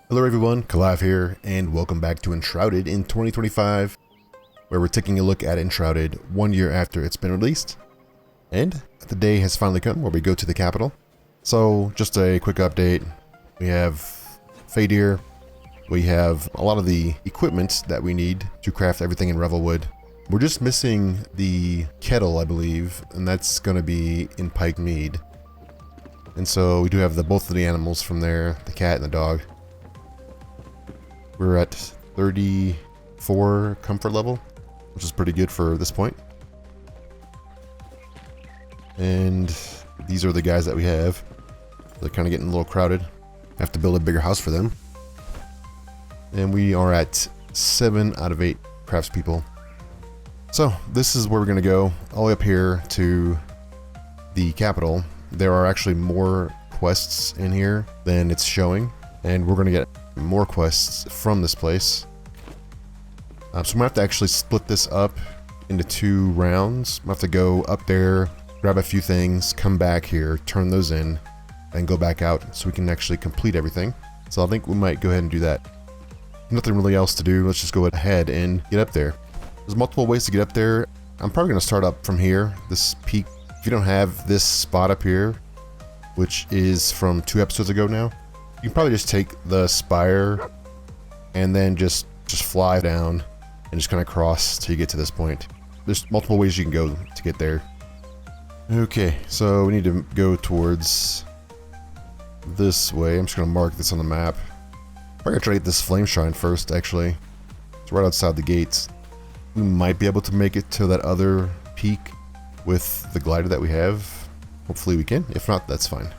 Hello everyone, Kalive here, and welcome back to Enshrouded in 2025, where we're taking a look at Enshrouded 1 year after it's been released. And the day has finally come where we go to the capital. So, just a quick update. We have Fadir, we have a lot of the equipment that we need to craft everything in Revelwood. We're just missing the Kettle, I believe, and that's going to be in Pikemead. And so we do have both of the animals from there, the cat and the dog. We're at 34 comfort level, which is pretty good for this point. And these are the guys that we have. They're kind of getting a little crowded. Have to build a bigger house for them. And we are at 7 out of 8 craftspeople. So this is where we're going to go, all the way up here to the capital. There are actually more quests in here than it's showing, and we're going to get more quests from this place. So I'm gonna have to actually split this up into 2 rounds. I'm gonna have to go up there, grab a few things, come back here, turn those in, and go back out so we can actually complete everything. So I think we might go ahead and do that. Nothing really else to do. Let's just go ahead and get up there. There's multiple ways to get up there. I'm probably gonna start up from here, this peak. If you don't have this spot up here, which is from 2 episodes ago now, you can probably just take the spire and then just fly down and just kind of cross till you get to this point. There's multiple ways you can go to get there. Okay, so we need to go towards this way. I'm just going to mark this on the map. We're going to try to get this flame shrine first, actually. It's right outside the gates. We might be able to make it to that other peak with the glider that we have. Hopefully we can. If not, that's fine.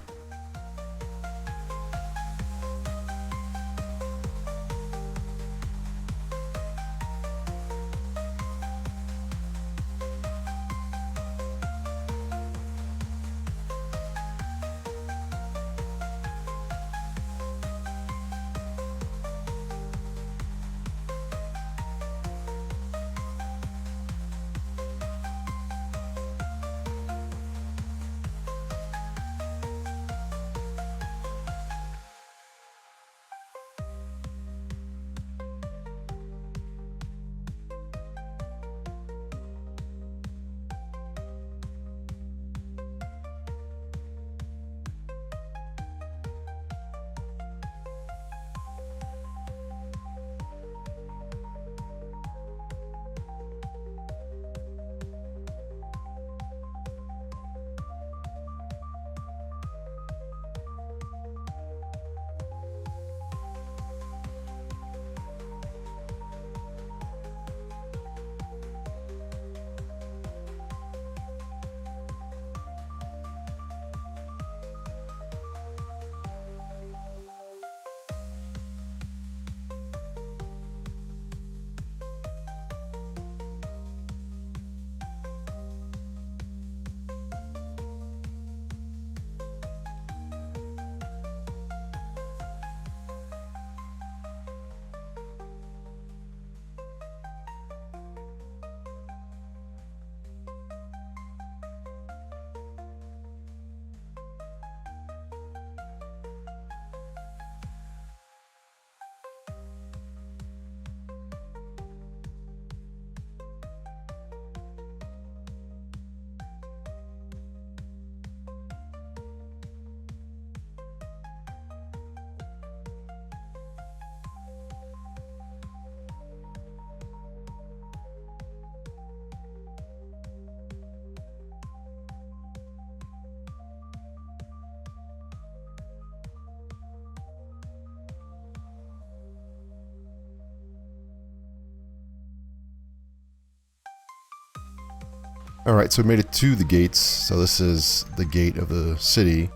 Alright, so we made it to the gates. So this is the gate of the city.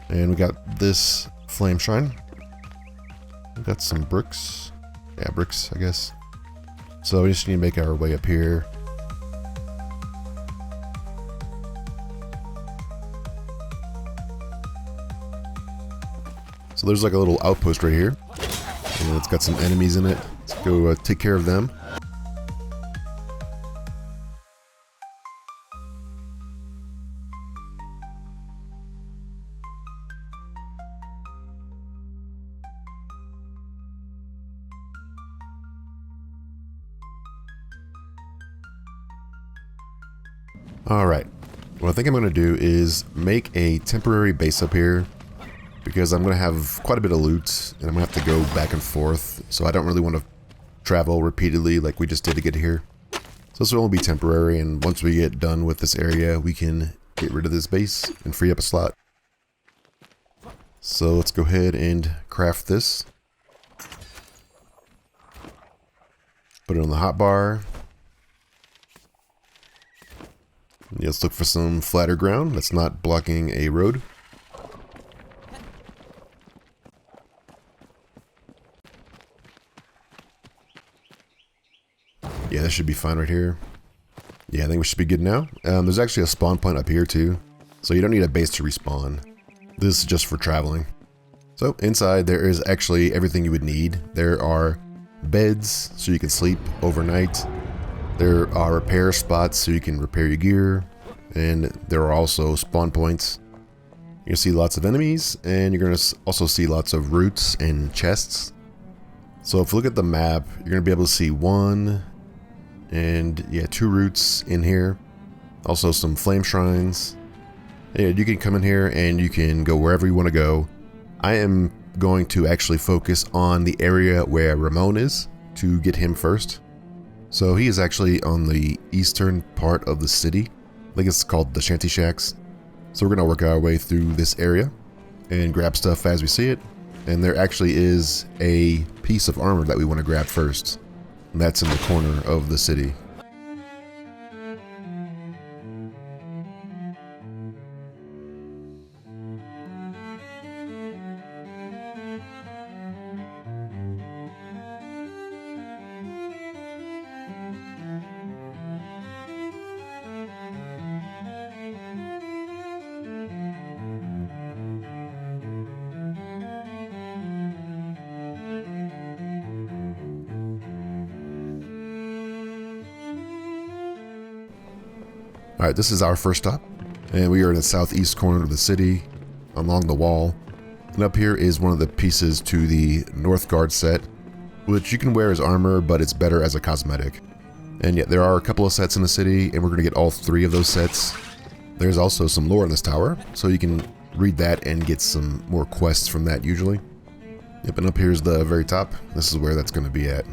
And we got this flame shrine. We got some bricks. Yeah, bricks, I guess. So we just need to make our way up here. So there's like a little outpost right here. And it's got some enemies in it. Let's go take care of them. Alright, what I think I'm going to do is make a temporary base up here, because I'm going to have quite a bit of loot, and I'm going to have to go back and forth, so I don't really want to travel repeatedly like we just did to get here. So this will only be temporary, and once we get done with this area, we can get rid of this base and free up a slot. So let's go ahead and craft this. Put it on the hotbar. Yeah, let's look for some flatter ground that's not blocking a road. Yeah, that should be fine right here. Yeah, I think we should be good now. There's actually a spawn point up here too, so you don't need a base to respawn. This is just for traveling. So inside there is actually everything you would need. There are beds so you can sleep overnight. There are repair spots so you can repair your gear, and there are also spawn points. You're gonna see lots of enemies, and you're gonna also see lots of roots and chests. So if you look at the map, you're gonna be able to see 1 and 2 roots in here. Also some flame shrines. And you can come in here and you can go wherever you want to go. I am going to actually focus on the area where Ramone is to get him first. So he is actually on the eastern part of the city. I think it's called the Shanty Shacks. So we're going to work our way through this area and grab stuff as we see it. And there actually is a piece of armor that we want to grab first. And that's in the corner of the city. Alright, this is our first stop, and we are in the southeast corner of the city, along the wall. And up here is one of the pieces to the North Guard set, which you can wear as armor, but it's better as a cosmetic. And yet there are a couple of sets in the city, and we're going to get all 3 of those sets. There's also some lore in this tower, so you can read that and get some more quests from that usually. Yep, and up here's the very top. This is where that's going to be at.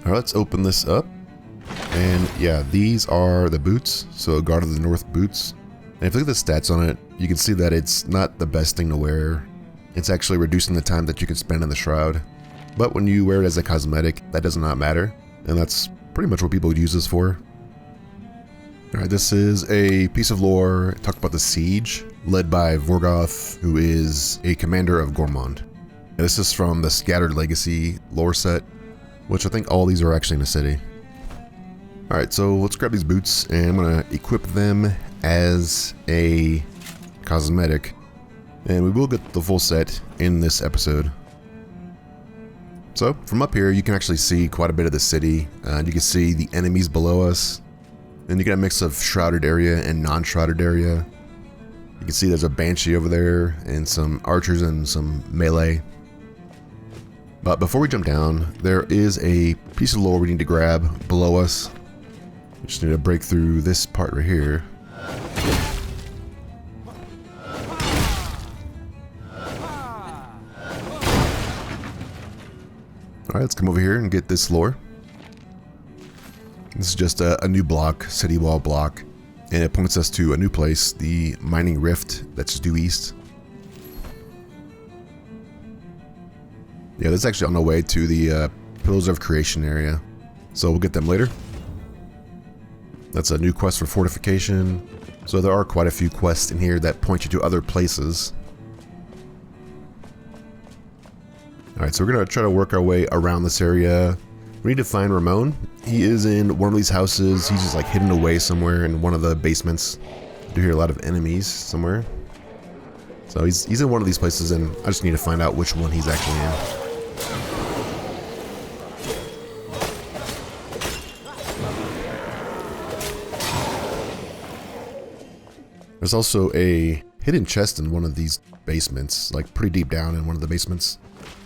Alright, let's open this up. And yeah, these are the boots. So Guard of the North boots. And if you look at the stats on it, you can see that it's not the best thing to wear. It's actually reducing the time that you can spend in the shroud. But when you wear it as a cosmetic, that does not matter. And that's pretty much what people use this for. Alright, this is a piece of lore. Talk about the siege, led by Vorgoth, who is a commander of Gormond. And this is from the Scattered Legacy lore set, which I think all these are actually in the city. Alright, so let's grab these boots, and I'm going to equip them as a cosmetic. And we will get the full set in this episode. So, from up here, you can actually see quite a bit of the city. You can see the enemies below us. And you get a mix of shrouded area and non-shrouded area. You can see there's a banshee over there, and some archers and some melee. But before we jump down, there is a piece of lore we need to grab below us. We just need to break through this part right here. Alright, let's come over here and get this lore. This is just a new block, city wall block, and it points us to a new place, the Mining Rift that's due east. Yeah, this is actually on the way to the Pillars of Creation area, so we'll get them later. That's a new quest for fortification, so there are quite a few quests in here that point you to other places. Alright, so we're going to try to work our way around this area. We need to find Ramone. He is in one of these houses. He's just like hidden away somewhere in one of the basements. I do hear a lot of enemies somewhere. So he's in one of these places, and I just need to find out which one he's actually in. There's also a hidden chest in one of these basements, like pretty deep down in one of the basements.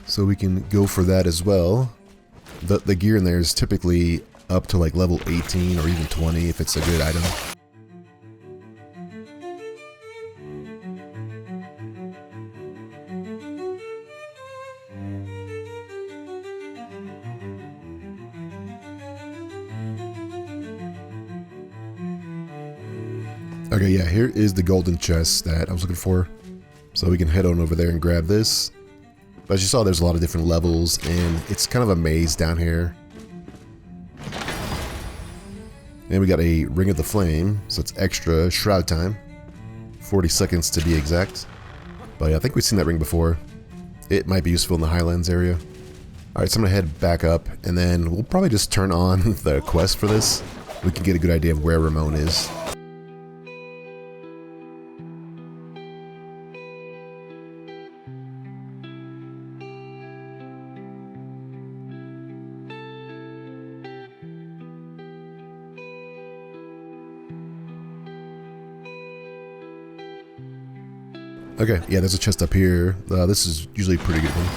So we can go for that as well. The gear in there is typically up to like level 18 or even 20 if it's a good item. Okay, yeah, here is the golden chest that I was looking for. So we can head on over there and grab this. But as you saw, there's a lot of different levels, and it's kind of a maze down here. And we got a Ring of the Flame, so it's extra shroud time. 40 seconds to be exact. But yeah, I think we've seen that ring before. It might be useful in the Highlands area. Alright, so I'm going to head back up, and then we'll probably just turn on the quest for this. We can get a good idea of where Ramone is. Okay, yeah, there's a chest up here. This is usually a pretty good one.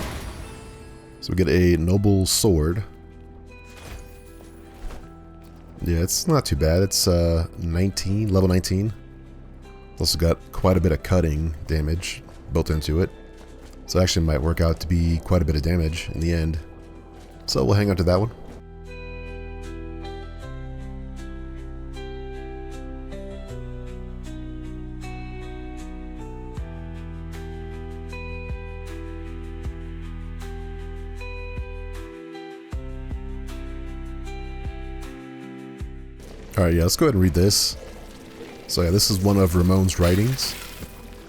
So we get a noble sword. Yeah, it's not too bad. It's 19, level 19. It's also got quite a bit of cutting damage built into it. So it actually might work out to be quite a bit of damage in the end. So we'll hang on to that one. Alright, yeah, let's go ahead and read this. So yeah, this is one of Ramone's writings.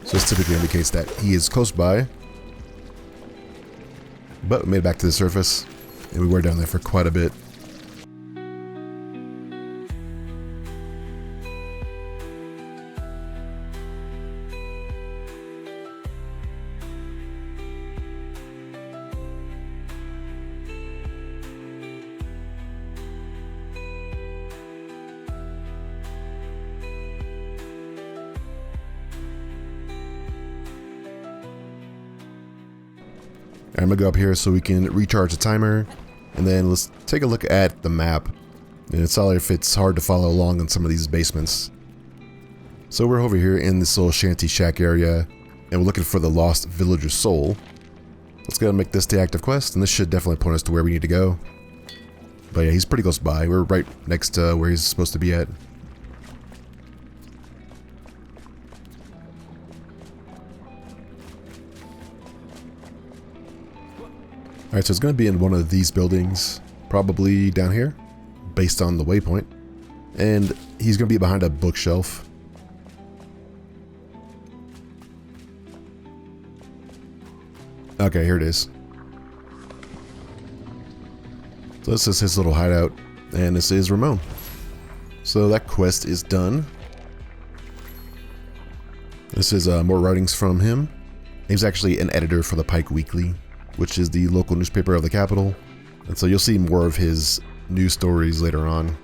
So this typically indicates that he is close by. But we made it back to the surface, and we were down there for quite a bit. I'm gonna go up here so we can recharge the timer, and then let's take a look at the map. And it's all if it's hard to follow along in some of these basements. So we're over here in this little Shanty Shack area, and we're looking for the lost villager's soul. Let's go and make this the active quest, and this should definitely point us to where we need to go. But yeah, he's pretty close by. We're right next to where he's supposed to be at. Alright, so it's going to be in one of these buildings, probably down here, based on the waypoint. And he's going to be behind a bookshelf. Okay, here it is. So this is his little hideout, and this is Ramone. So that quest is done. This is more writings from him. He's actually an editor for the Pike Weekly, which is the local newspaper of the capital. And so you'll see more of his news stories later on.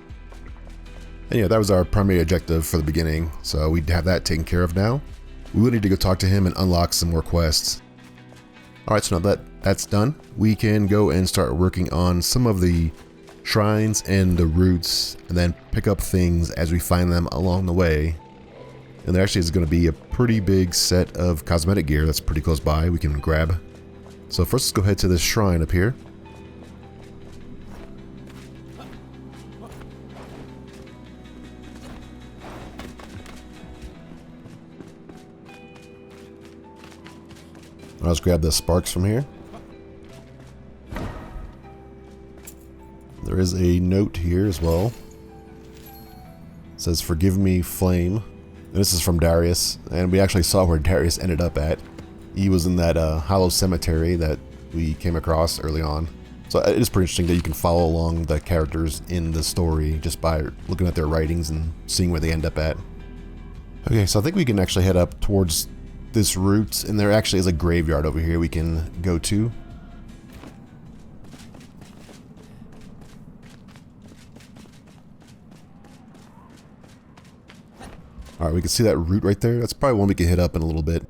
And yeah, that was our primary objective for the beginning, so we'd have that taken care of now. We would need to go talk to him and unlock some more quests. Alright, so now that that's done, we can go and start working on some of the shrines and the roots, and then pick up things as we find them along the way. And there actually is going to be a pretty big set of cosmetic gear that's pretty close by we can grab. So first let's go head to this shrine up here. Let's grab the sparks from here. There is a note here as well. It says, "Forgive me, flame." And this is from Darius, and we actually saw where Darius ended up at. He was in that hollow cemetery that we came across early on. So it is pretty interesting that you can follow along the characters in the story just by looking at their writings and seeing where they end up at. Okay, so I think we can actually head up towards this route, and there actually is a graveyard over here we can go to. Alright, we can see that route right there. That's probably one we can hit up in a little bit.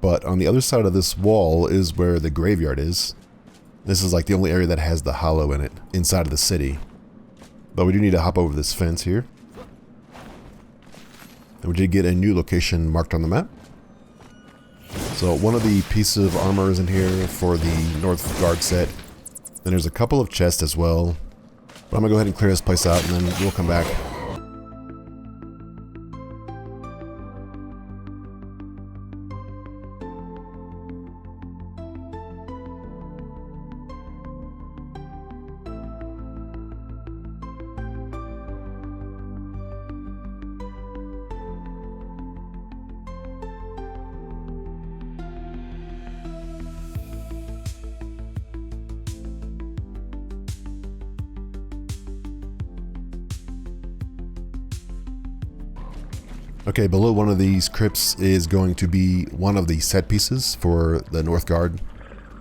But on the other side of this wall is where the graveyard is. This is like the only area that has the hollow in it, inside of the city. But we do need to hop over this fence here. And we did get a new location marked on the map. So one of the pieces of armor is in here for the North Guard set. Then there's a couple of chests as well. But I'm going to go ahead and clear this place out and then we'll come back. Okay, below one of these crypts is going to be one of the set pieces for the North Guard.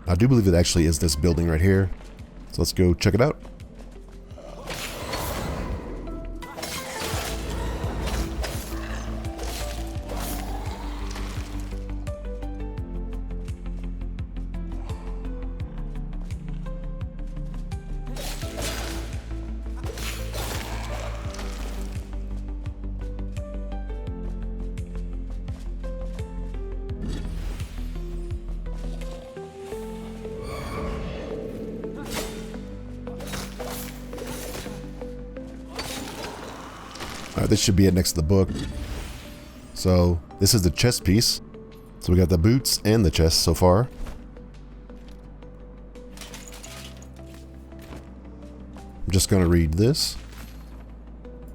I do believe it actually is this building right here. So let's go check it out. Alright, this should be it next to the book. So, this is the chest piece. So we got the boots and the chest so far. I'm just going to read this.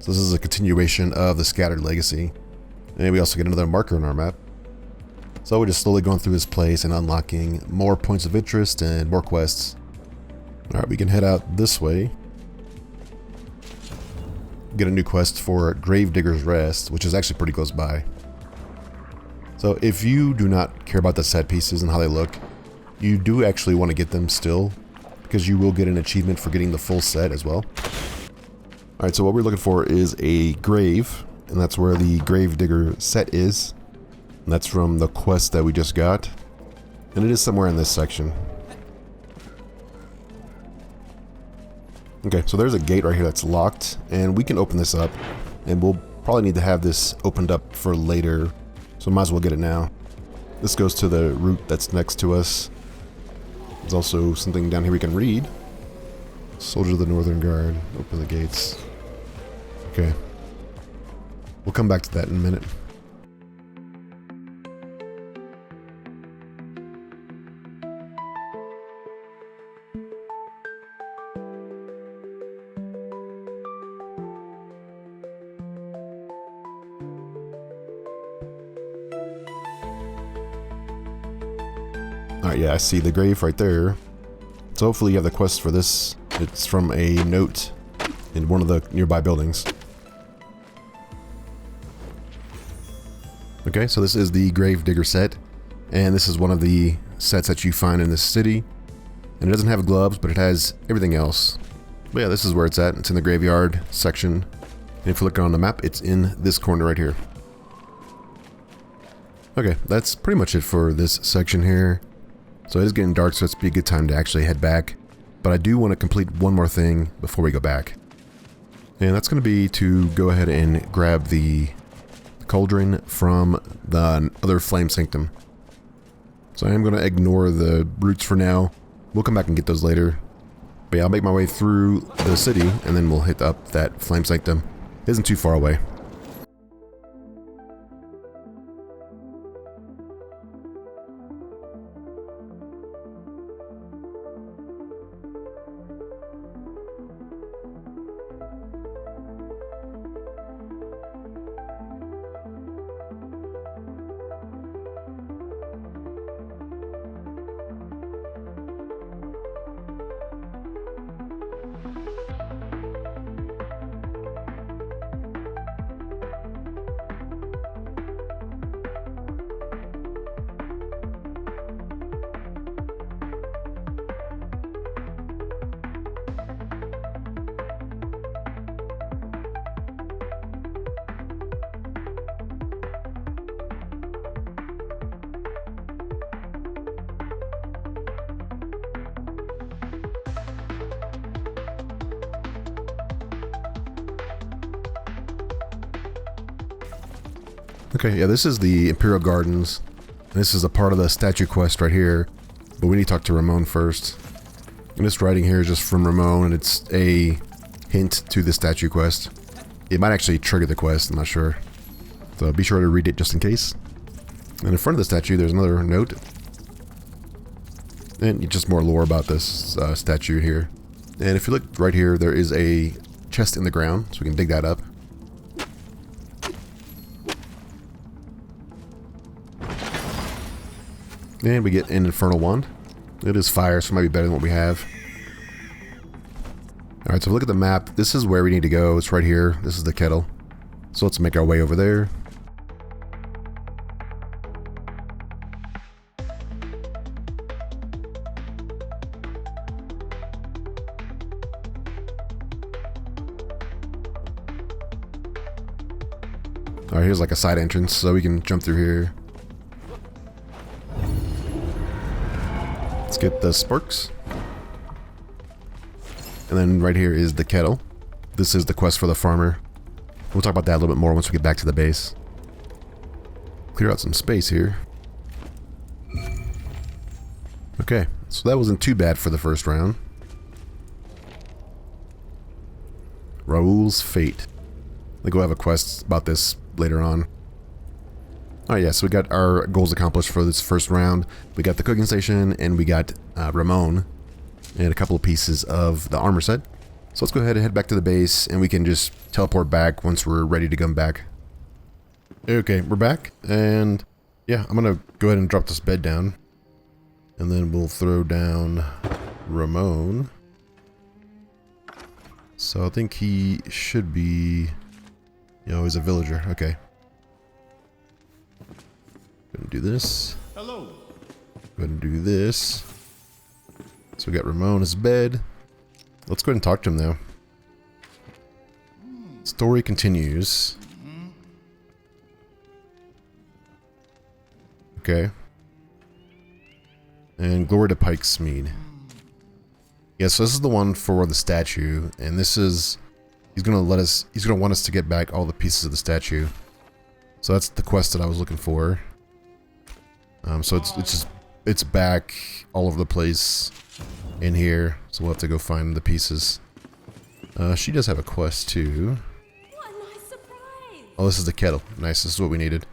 So this is a continuation of the Scattered Legacy. And we also get another marker on our map. So we're just slowly going through this place and unlocking more points of interest and more quests. Alright, we can head out this way. Get a new quest for Gravedigger's Rest, which is actually pretty close by. So if you do not care about the set pieces and how they look, you do actually want to get them still, because you will get an achievement for getting the full set as well. Alright, so what we're looking for is a grave, and that's where the Gravedigger set is. And that's from the quest that we just got. And it is somewhere in this section. Okay, so there's a gate right here that's locked, and we can open this up, and we'll probably need to have this opened up for later, so might as well get it now. This goes to the route that's next to us. There's also something down here we can read. Soldier of the Northern Guard, open the gates. Okay. We'll come back to that in a minute. Alright, yeah, I see the grave right there. So hopefully you have the quest for this. It's from a note in one of the nearby buildings. Okay, so this is the Gravedigger set. And this is one of the sets that you find in this city. And it doesn't have gloves, but it has everything else. But yeah, this is where it's at. It's in the graveyard section. And if you look on the map, it's in this corner right here. Okay, that's pretty much it for this section here. So it is getting dark, so it's be a good time to actually head back. But I do want to complete one more thing before we go back. And that's going to be to go ahead and grab the cauldron from the other flame sanctum. So I am going to ignore the roots for now. We'll come back and get those later. But yeah, I'll make my way through the city, and then we'll hit up that flame sanctum. It isn't too far away. Okay, yeah, this is the Imperial Gardens. This is a part of the statue quest right here, but we need to talk to Ramone first. And this writing here is just from Ramone, and it's a hint to the statue quest. It might actually trigger the quest, I'm not sure. So be sure to read it just in case. And in front of the statue, there's another note. And just more lore about this statue here. And if you look right here, there is a chest in the ground, so we can dig that up. And we get an Infernal Wand. It is fire, so it might be better than what we have. Alright, so look at the map. This is where we need to go. It's right here. This is the Kettle. So let's make our way over there. Alright, here's like a side entrance, so we can jump through here. Let's get the sparks. And then right here is the Kettle. This is the quest for the farmer. We'll talk about that a little bit more once we get back to the base. Clear out some space here. Okay, so that wasn't too bad for the first round. Raoul's Fate. I think we'll have a quest about this later on. Alright, yeah, so we got our goals accomplished for this first round. We got the cooking station, and we got Ramone, and a couple of pieces of the armor set. So let's go ahead and head back to the base, and we can just teleport back once we're ready to come back. Okay, we're back, and yeah, I'm gonna go ahead and drop this bed down. And then we'll throw down Ramone. So I think he should be... You know, he's a villager. Okay. Gonna do this. Hello. Go ahead and do this. So we got Ramone's bed. Let's go ahead and talk to him now. Story continues. Okay. And glory to Pikemead. Yeah, so this is the one for the statue, and this is... He's gonna want us to get back all the pieces of the statue. So that's the quest that I was looking for. So it's back all over the place in here. So we'll have to go find the pieces. She does have a quest too. What a nice surprise! Oh, this is the Kettle. Nice, this is what we needed.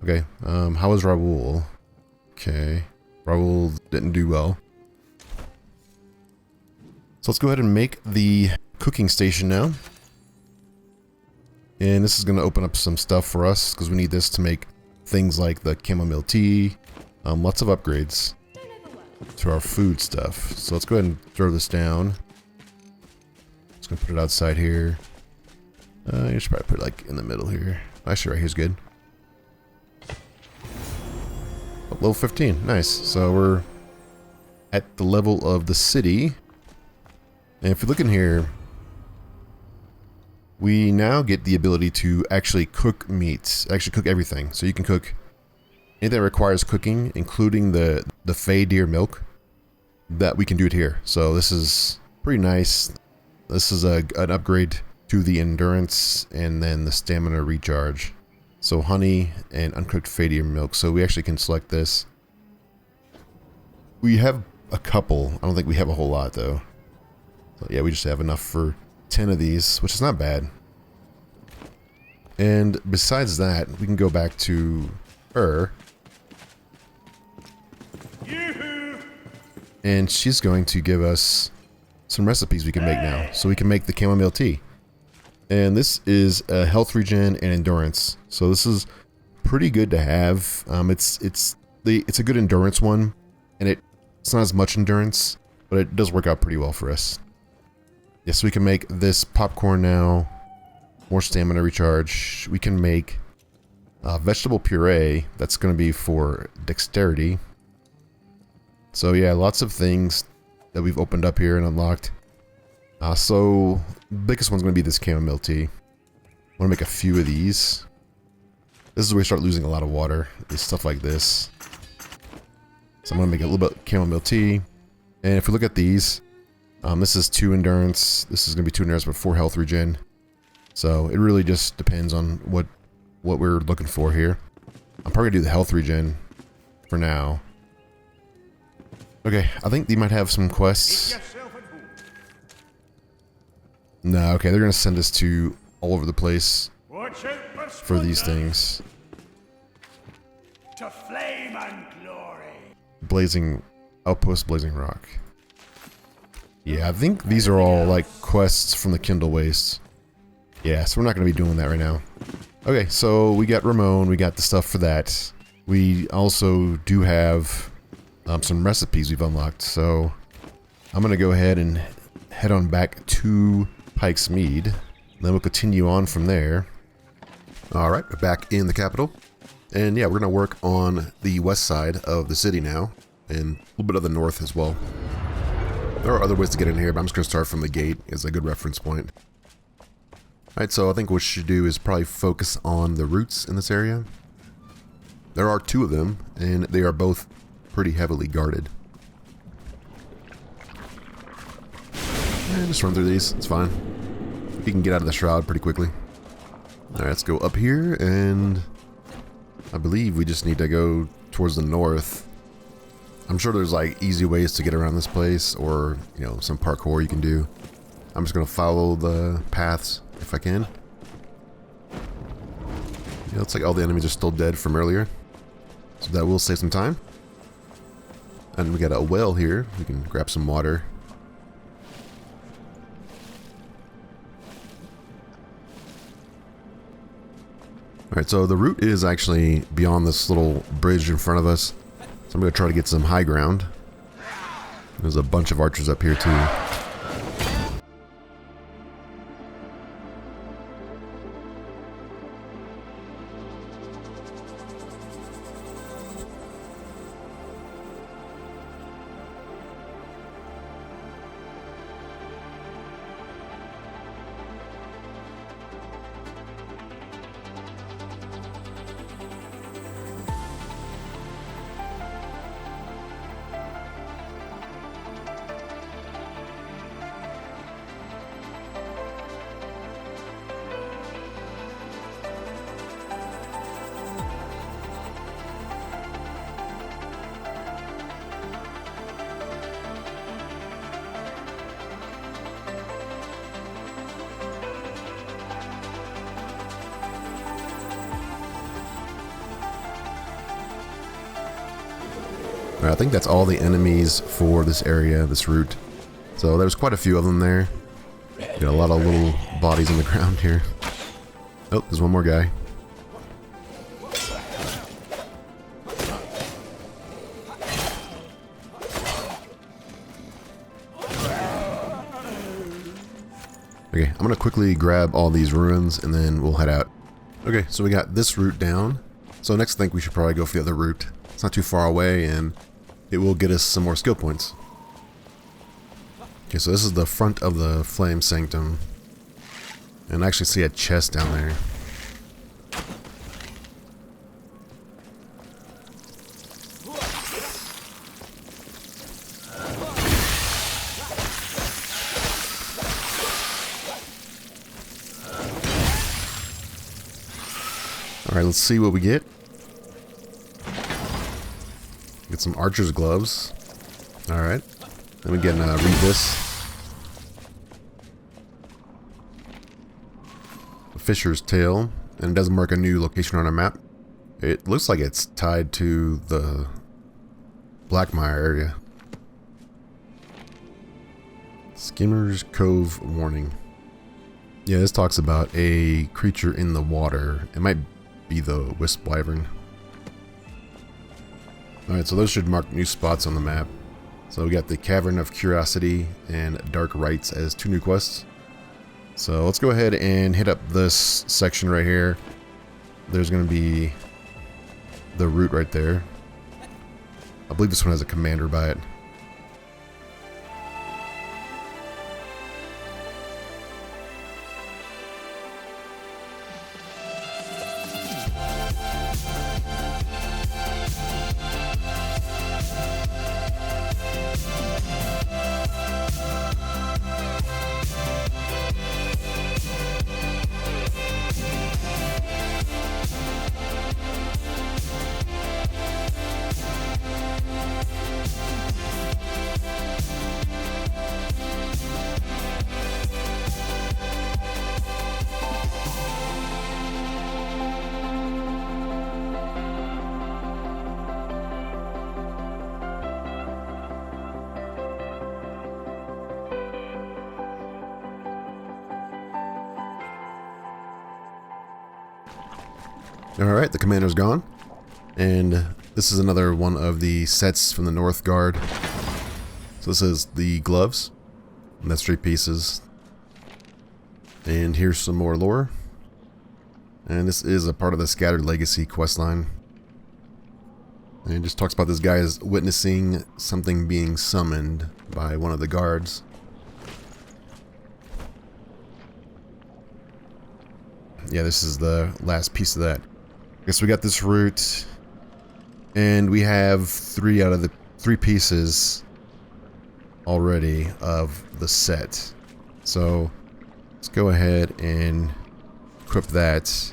Okay, how is Raoul? Okay, Raoul didn't do well. So let's go ahead and make the cooking station now. And this is going to open up some stuff for us, because we need this to make things like the chamomile tea. Lots of upgrades to our food stuff. So let's go ahead and throw this down. Just going to put it outside here. You should probably put it like in the middle here. Actually, right here's good. Oh, level 15. Nice. So we're at the level of the city. And if you look in here, we now get the ability to actually cook meats, actually cook everything. So you can cook anything that requires cooking, including the fey deer milk, that we can do it here. So this is pretty nice. This is an upgrade to the endurance and then the stamina recharge. So honey and uncooked fey deer milk. So we actually can select this. We have a couple. I don't think we have a whole lot though. So yeah, we just have enough for 10 of these, which is not bad. And besides that, we can go back to her. And she's going to give us some recipes we can make now. So we can make the chamomile tea. And this is a health regen and endurance. So this is pretty good to have. It's a good endurance one, and it's not as much endurance, but it does work out pretty well for us. Yes, we can make this popcorn now. More stamina recharge. We can make vegetable puree. That's going to be for dexterity. So yeah, lots of things that we've opened up here and unlocked. So the biggest one's going to be this chamomile tea. I want to make a few of these. This is where we start losing a lot of water. It's stuff like this. So I'm going to make a little bit of chamomile tea. And if we look at these, this is 2 endurance. This is going to be 2 endurance but 4 health regen. So it really just depends on what what we're looking for here. I'm probably gonna do the health regen for now. Okay, I think they might have some quests. No, okay, they're gonna send us to all over the place for these things. To flame and glory. Blazing Outpost, Blazing Rock. Yeah, I think these are all like quests from the Kindle Wastes. Yeah, so we're not gonna be doing that right now. Okay, so we got Ramone, we got the stuff for that. We also do have some recipes we've unlocked, so I'm gonna go ahead and head on back to Pikemead. Then we'll continue on from there. Alright, we're back in the capital. And yeah, we're gonna work on the west side of the city now, and a little bit of the north as well. There are other ways to get in here, but I'm just gonna start from the gate as a good reference point. Alright, so I think what we should do is probably focus on the roots in this area. There are 2 of them, and they are both pretty heavily guarded. And just run through these, it's fine. You can get out of the shroud pretty quickly. Alright, let's go up here, and I believe we just need to go towards the north. I'm sure there's like easy ways to get around this place, or, you know, some parkour you can do. I'm just gonna follow the paths if I can. Yeah, looks like all the enemies are still dead from earlier, so that will save some time. And we got a well here. We can grab some water. Alright, so the route is actually beyond this little bridge in front of us. So I'm going to try to get some high ground. There's a bunch of archers up here too. I think that's all the enemies for this area, this route. So there's quite a few of them there. Got a lot of little bodies on the ground here. Oh, there's one more guy. Okay, I'm gonna quickly grab all these ruins and then we'll head out. Okay, so we got this route down. So next I think we should probably go for the other route. It's not too far away and it will get us some more skill points. Okay, so this is the front of the Flame Sanctum. And I actually see a chest down there. Alright, let's see what we get. Get some archer's gloves. Alright. Then we can read this. A fisher's tail. And it does mark a new location on our map. It looks like it's tied to the Blackmire area. Skimmer's Cove warning. Yeah, this talks about a creature in the water. It might be the Wispwyvern. Alright, so those should mark new spots on the map. So we got the Cavern of Curiosity and Dark Rites as 2 new quests. So let's go ahead and hit up this section right here. There's going to be the route right there. I believe this one has a commander by it. Alright, the commander's gone. And this is another one of the sets from the North Guard. So this is the gloves. And that's 3 pieces. And here's some more lore. And this is a part of the Scattered Legacy questline. And it just talks about this guy is witnessing something being summoned by one of the guards. Yeah, this is the last piece of that. I guess we got this route, and we have 3 out of the 3 pieces already of the set. So let's go ahead and equip that.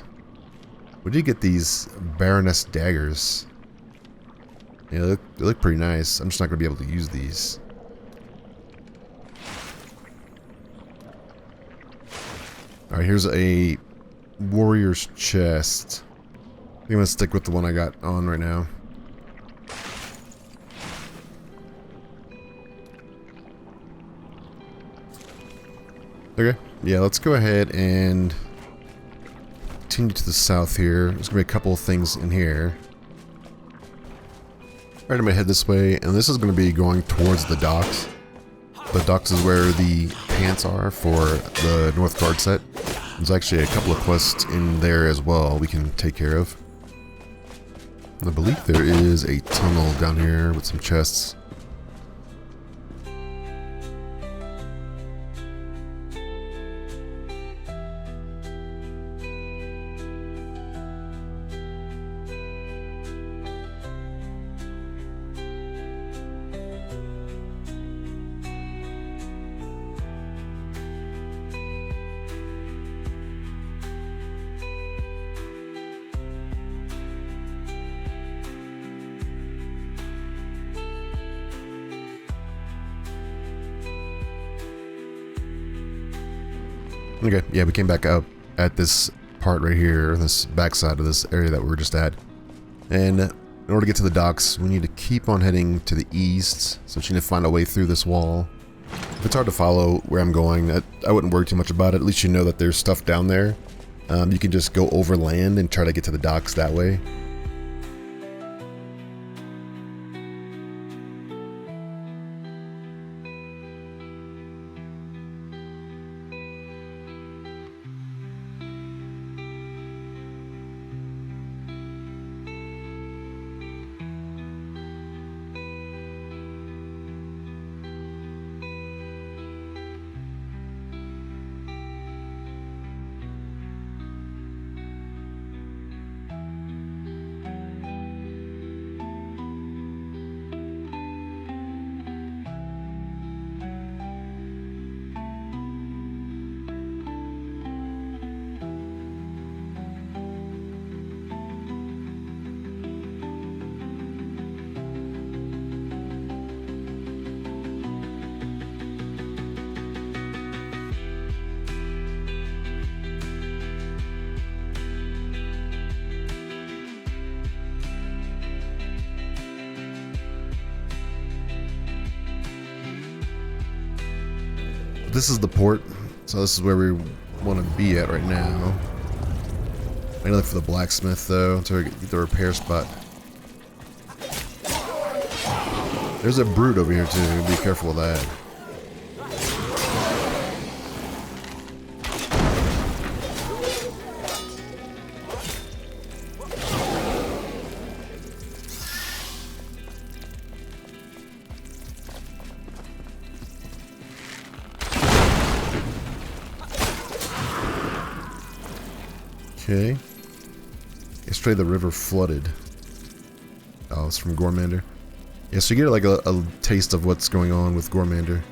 We did get these Baroness daggers. Yeah, they look pretty nice. I'm just not going to be able to use these. Alright, here's a warrior's chest. I think I'm going to stick with the one I got on right now. Okay, yeah, let's go ahead and continue to the south here. There's going to be a couple of things in here. Alright, I'm going to head this way, and this is going to be going towards the docks. The docks is where the pants are for the North Guard set. There's actually a couple of quests in there as well we can take care of. I believe there is a tunnel down here with some chests. Okay, yeah, we came back up at this part right here, this backside of this area that we were just at. And in order to get to the docks, we need to keep on heading to the east, so we need to find a way through this wall. If it's hard to follow where I'm going, I wouldn't worry too much about it. At least you know that there's stuff down there. You can just go over land and try to get to the docks that way. This is the port, so this is where we want to be at right now. I gotta look for the blacksmith though, to get the repair spot. There's a brute over here too, be careful with that. Okay. Yesterday the river flooded. Oh, it's from Gormander. Yeah, so you get like a taste of what's going on with Gormander.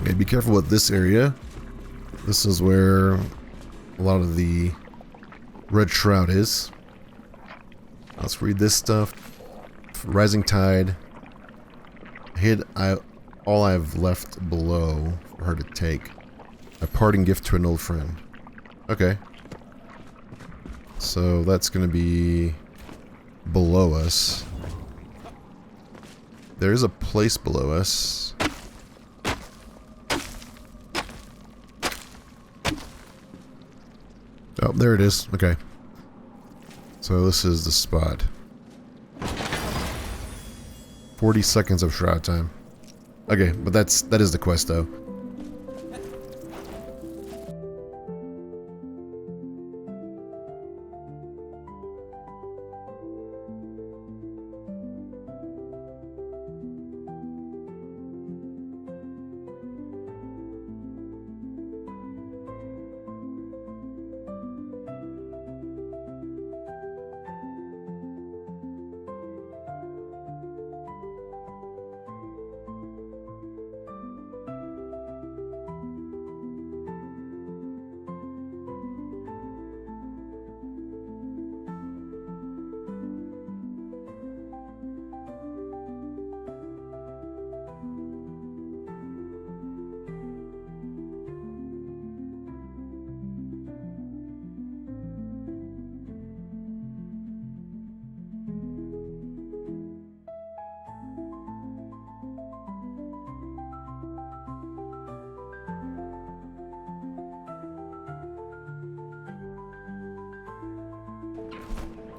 Okay, be careful with this area. This is where a lot of the red shroud is. Let's read this stuff. Rising tide. Hid all I've left below for her to take. A parting gift to an old friend. Okay. So that's going to be below us. There is a place below us. Oh, there it is. Okay. So this is the spot. 40 seconds of shroud time. Okay, but that is the quest though.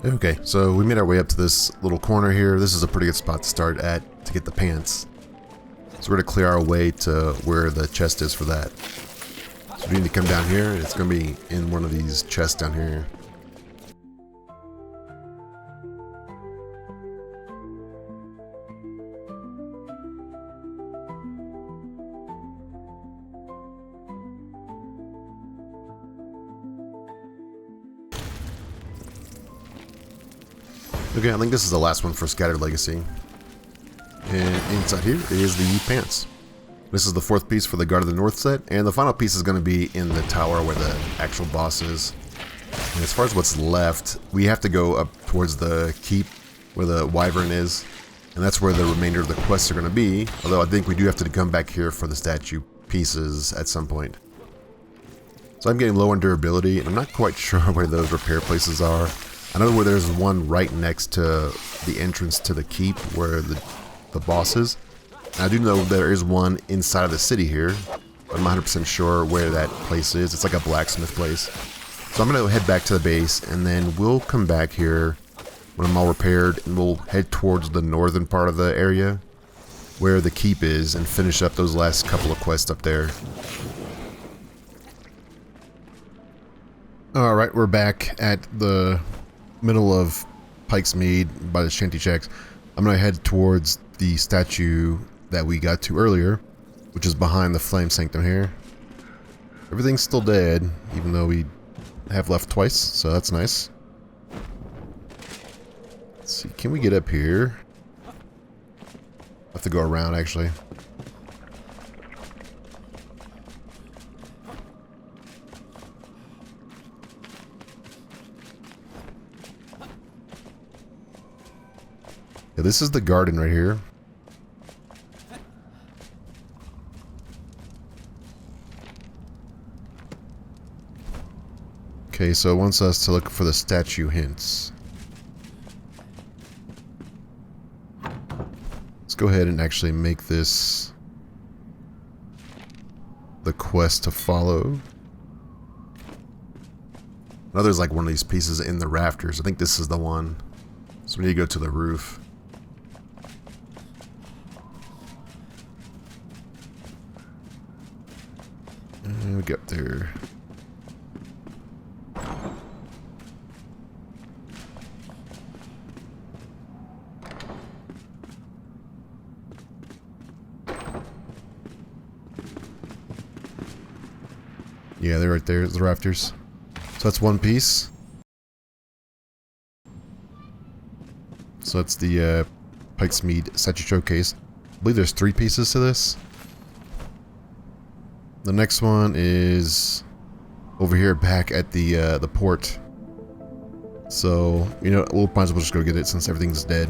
Okay, so we made our way up to this little corner here. This is a pretty good spot to start at to get the pants. So we're going to clear our way to where the chest is for that. So we need to come down here. It's going to be in one of these chests down here. Okay, I think this is the last one for Scattered Legacy. And inside here is the pants. This is the fourth piece for the Guard of the North set, and the final piece is going to be in the tower where the actual boss is. And as far as what's left, we have to go up towards the keep where the Wyvern is, and that's where the remainder of the quests are going to be, although I think we do have to come back here for the statue pieces at some point. So I'm getting low on durability, and I'm not quite sure where those repair places are. I know where there's one right next to the entrance to the keep where the boss is. And I do know there is one inside of the city here. But I'm not 100% sure where that place is. It's like a blacksmith place. So I'm going to head back to the base and then we'll come back here when I'm all repaired and we'll head towards the northern part of the area where the keep is and finish up those last couple of quests up there. Alright, we're back at the middle of Pikemead by the Shanty Shacks. I'm going to head towards the statue that we got to earlier, which is behind the flame sanctum here. Everything's still dead, even though we have left twice, so that's nice. Let's see, can we get up here? I have to go around, actually. Yeah, this is the garden right here. Okay, so it wants us to look for the statue hints. Let's go ahead and actually make this the quest to follow. I know there's like one of these pieces in the rafters. I think this is the one. So we need to go to the roof. And we get up there. Yeah, they're right there, the rafters. So that's one piece. So that's the Pikemead Statue Showcase. I believe there's 3 pieces to this. The next one is over here back at the port. So, you know, we'll might as well just go get it since everything's dead.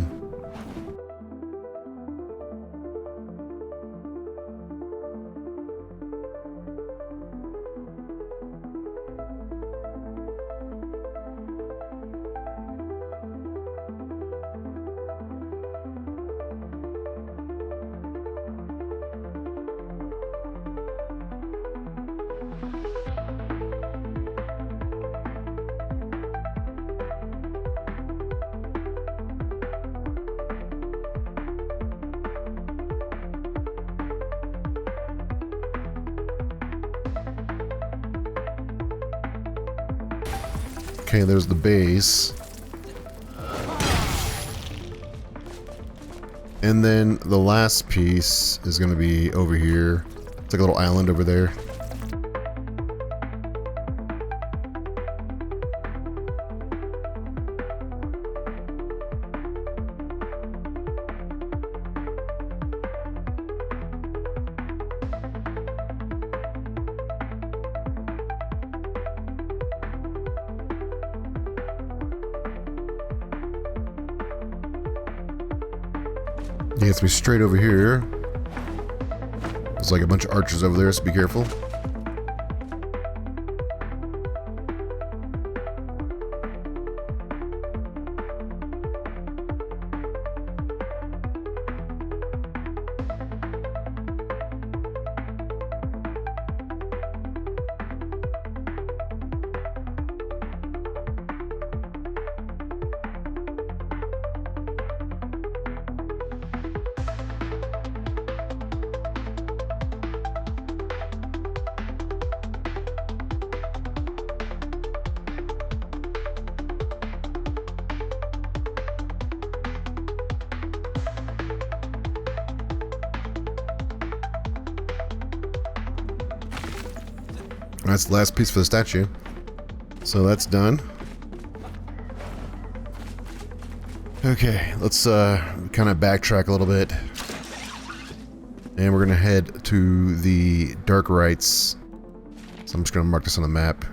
Okay, there's the base. And then the last piece is going to be over here. It's like a little island over there. He gets me straight over here. There's like a bunch of archers over there, so be careful. That's the last piece for the statue. So that's done. Okay, let's kind of backtrack a little bit. And we're going to head to the Dark Rites. So I'm just going to mark this on the map.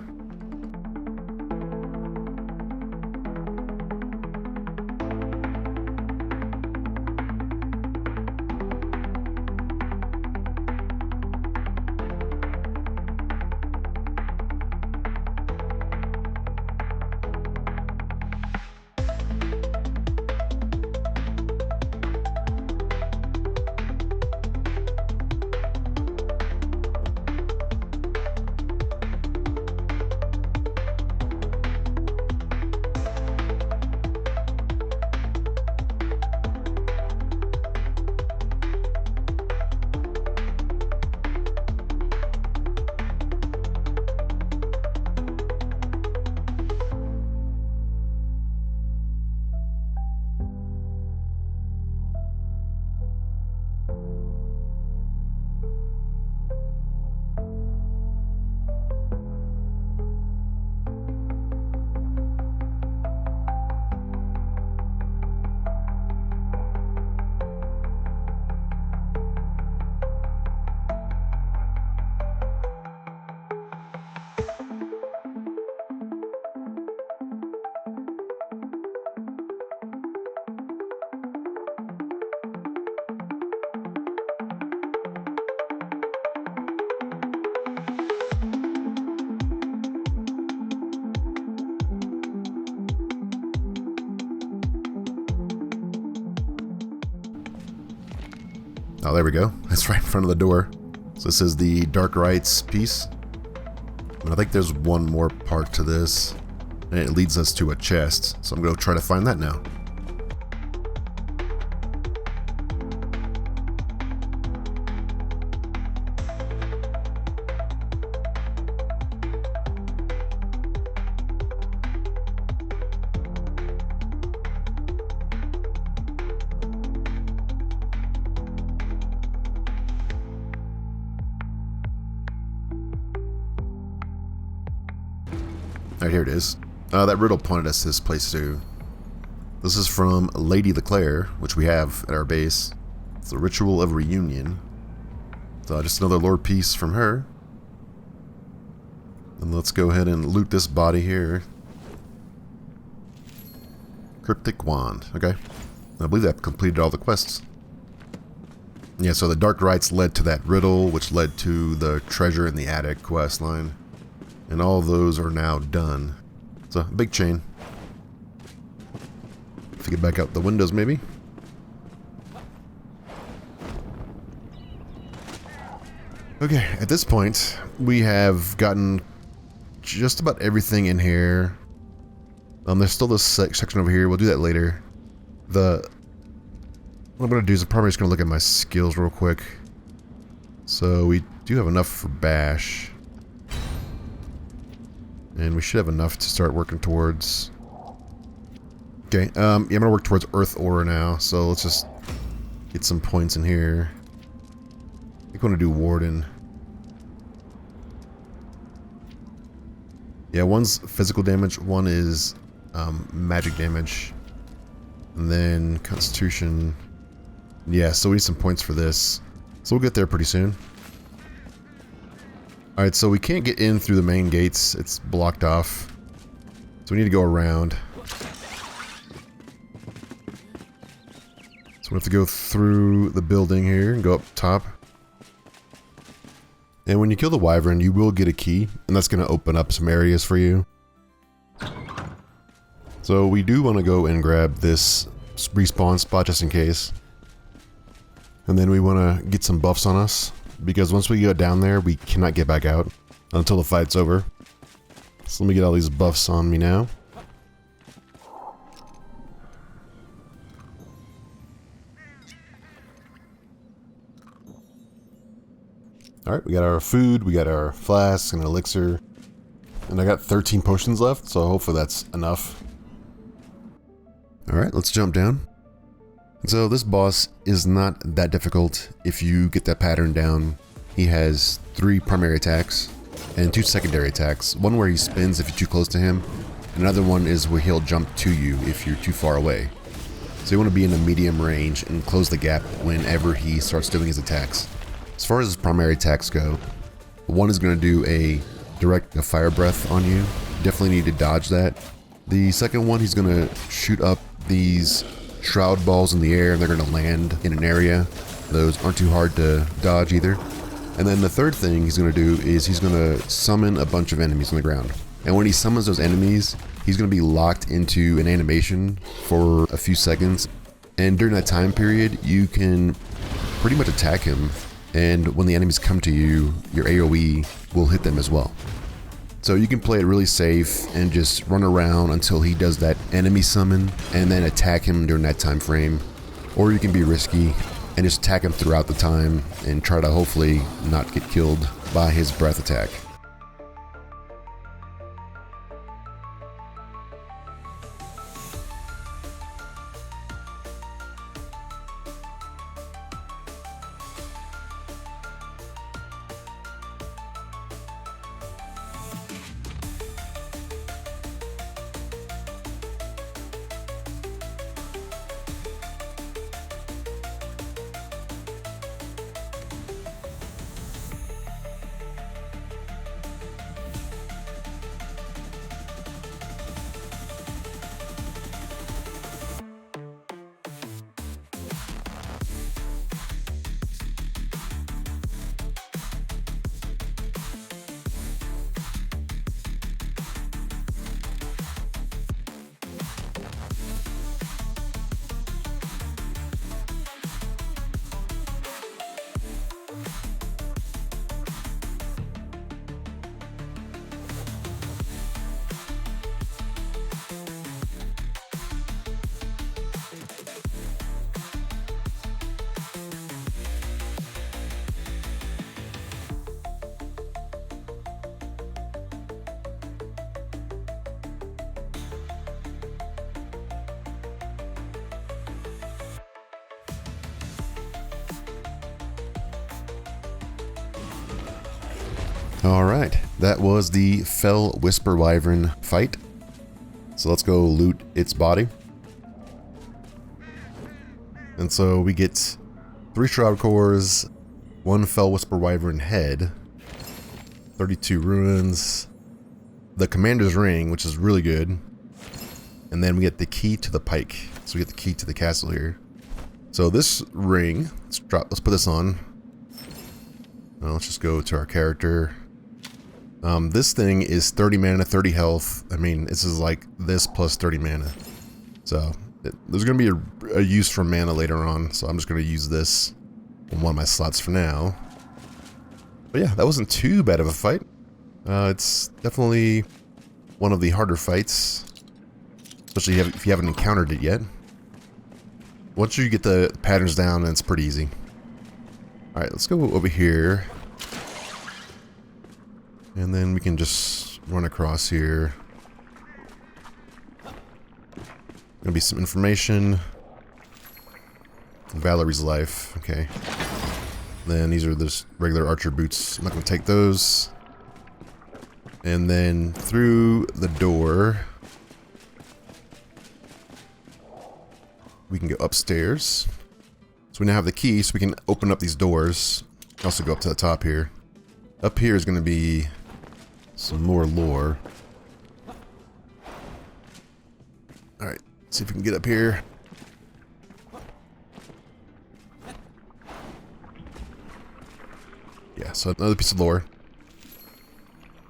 Oh, there we go. That's right in front of the door. So this is the Dark Rites piece. And I think there's one more part to this. And it leads us to a chest. So I'm going to try to find that now. Alright, here it is. That riddle pointed us to this place too. This is from Lady Leclaire, which we have at our base. It's the Ritual of Reunion. So just another lore piece from her. And let's go ahead and loot this body here. Cryptic Wand. Okay. I believe that completed all the quests. Yeah, so the Dark Rites led to that riddle, which led to the Treasure in the Attic quest line. And all those are now done. It's a big chain. If you get back out the windows, maybe. Okay, at this point, we have gotten just about everything in here. There's still this section over here. We'll do that later. What I'm going to do is I'm probably just going to look at my skills real quick. So we do have enough for Bash. And we should have enough to start working towards... Okay, yeah, I'm going to work towards Earth Aura now. So let's just get some points in here. I think I want to do Warden. Yeah, one's physical damage, one is magic damage. And then Constitution... Yeah, so we need some points for this. So we'll get there pretty soon. Alright, so we can't get in through the main gates. It's blocked off. So we need to go around. So we have to go through the building here and go up top. And when you kill the Wyvern, you will get a key. And that's going to open up some areas for you. So we do want to go and grab this respawn spot just in case. And then we want to get some buffs on us, because once we go down there, we cannot get back out until the fight's over. So let me get all these buffs on me now. Alright, we got our food, we got our flask and elixir. And I got 13 potions left, so hopefully that's enough. Alright, let's jump down. So this boss is not that difficult if you get that pattern down. He has 3 primary attacks and 2 secondary attacks. One where he spins if you're too close to him. Another one is where he'll jump to you if you're too far away. So you want to be in the medium range and close the gap whenever he starts doing his attacks. As far as his primary attacks go, one is going to do a direct fire breath on you. Definitely need to dodge that. The second one, he's going to shoot up these shroud balls in the air and they're going to land in an area. Those aren't too hard to dodge either. And then the third thing he's going to do is he's going to summon a bunch of enemies on the ground. And when he summons those enemies, he's going to be locked into an animation for a few seconds. And during that time period, you can pretty much attack him. And when the enemies come to you, your AoE will hit them as well. So you can play it really safe and just run around until he does that enemy summon and then attack him during that time frame. Or you can be risky and just attack him throughout the time and try to hopefully not get killed by his breath attack. Alright, that was the Fell Wispwyvern fight. So let's go loot its body. And so we get 3 Shroud Cores, 1 Fell Wispwyvern head, 32 ruins, the commander's ring, which is really good. And then we get the key to the Pike. So we get the key to the castle here. So this ring, let's put this on. Let's just go to our character. This thing is 30 mana, 30 health. I mean, this is like this plus 30 mana. So there's going to be a use for mana later on. So I'm just going to use this on one of my slots for now. But yeah, that wasn't too bad of a fight. It's definitely one of the harder fights. Especially if you haven't encountered it yet. Once you get the patterns down, then it's pretty easy. Alright, let's go over here. And then we can just run across here. Gonna be some information. Valerie's life. Okay. Then these are just regular archer boots. I'm not gonna take those. And then through the door, we can go upstairs. So we now have the key, so we can open up these doors. Also go up to the top here. Up here is going to be some more lore. Alright, see if we can get up here. Yeah, so another piece of lore.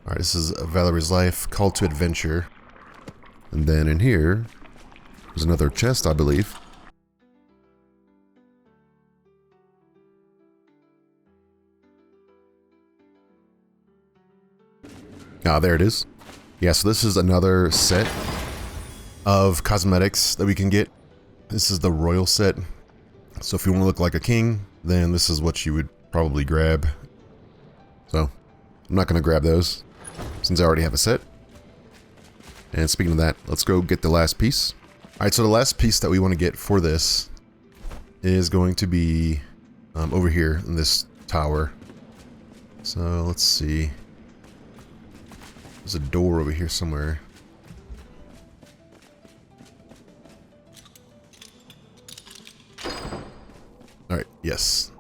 Alright, this is Valerie's life, call to adventure. And then in here, there's another chest, I believe. Ah, there it is. Yeah, so this is another set of cosmetics that we can get. This is the royal set. So if you want to look like a king, then this is what you would probably grab. So, I'm not going to grab those, since I already have a set. And speaking of that, let's go get the last piece. Alright, so the last piece that we want to get for this is going to be over here in this tower. So, let's see. There's a door over here somewhere. Alright, yes.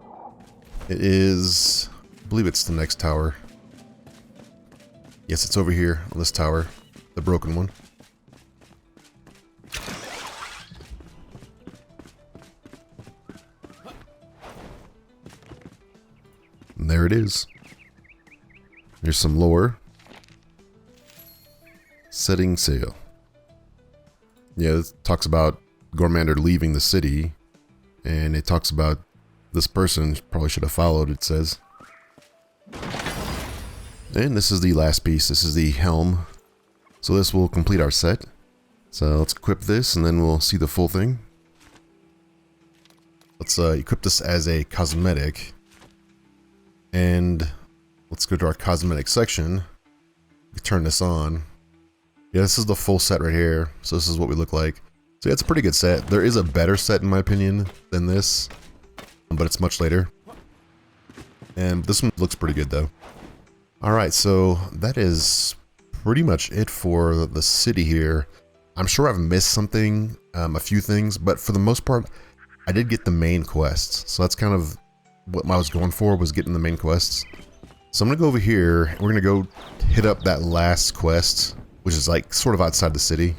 It is... I believe it's the next tower. Yes, it's over here on this tower. The broken one. And there it is. There's some lore. Setting sail. Yeah, it talks about Gormander leaving the city. And it talks about this person probably should have followed, it says. And this is the last piece. This is the Helm. So this will complete our set. So let's equip this and then we'll see the full thing. Let's equip this as a cosmetic. And let's go to our cosmetic section. We turn this on. Yeah, this is the full set right here. So this is what we look like. So yeah, it's a pretty good set. There is a better set in my opinion than this, but it's much later. And this one looks pretty good though. Alright, so that is pretty much it for the city here. I'm sure I've missed something, a few things, but for the most part, I did get the main quests. So that's kind of what I was going for, was getting the main quests. So I'm going to go over here, and we're going to go hit up that last quest, which is like sort of outside the city.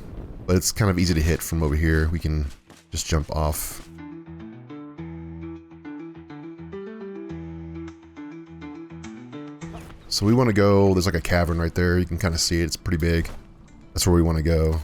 But it's kind of easy to hit from over here. We can just jump off. So we want to go, there's like a cavern right there. You can kind of see it. It's pretty big. That's where we want to go.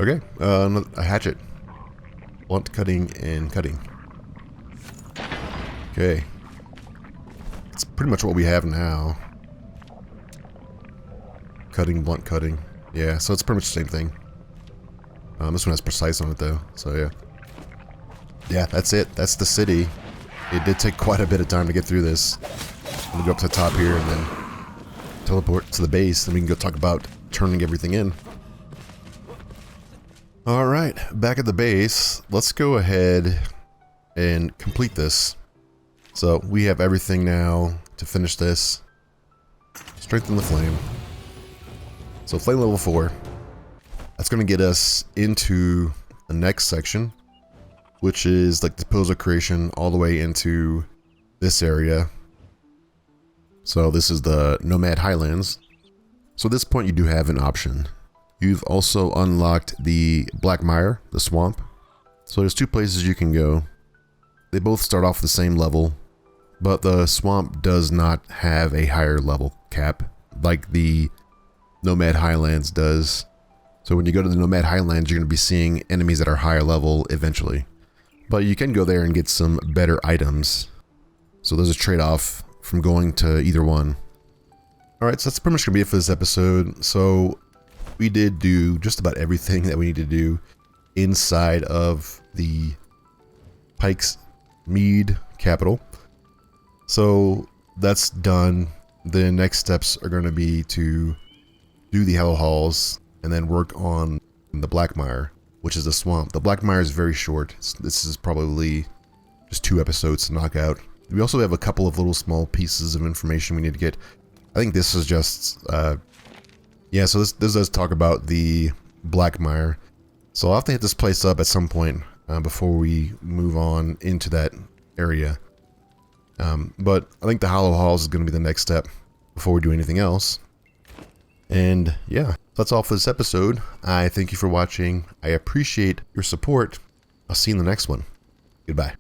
Okay, a hatchet. Blunt cutting and cutting. Okay. It's pretty much what we have now. Cutting, blunt cutting. Yeah, so it's pretty much the same thing. This one has precise on it though, so yeah. Yeah, that's it. That's the city. It did take quite a bit of time to get through this. I'm gonna go up to the top here and then teleport to the base, and we can go talk about turning everything in. Alright, back at the base, let's go ahead and complete this. So we have everything now to finish this. Strengthen the flame. So flame level 4. That's going to get us into the next section, which is like the pillars of creation all the way into this area. So this is the Nomad Highlands. So at this point you do have an option. You've also unlocked the Black Mire, the swamp. So there's 2 places you can go. They both start off the same level, but the swamp does not have a higher level cap like the Nomad Highlands does. So when you go to the Nomad Highlands, you're going to be seeing enemies that are higher level eventually. But you can go there and get some better items. So there's a trade-off from going to either one. Alright, so that's pretty much going to be it for this episode. So we did do just about everything that we need to do inside of the Pikemead capital. So that's done. The next steps are going to be to do the Hollow Halls and then work on the Black Mire, which is the swamp. The Black Mire is very short. This is probably just 2 episodes to knock out. We also have a couple of little small pieces of information we need to get. I think this is just, yeah, so this does talk about the Black Mire. So I'll have to hit this place up at some point before we move on into that area. But I think the Hollow Halls is going to be the next step before we do anything else. And yeah, that's all for this episode. I thank you for watching. I appreciate your support. I'll see you in the next one. Goodbye.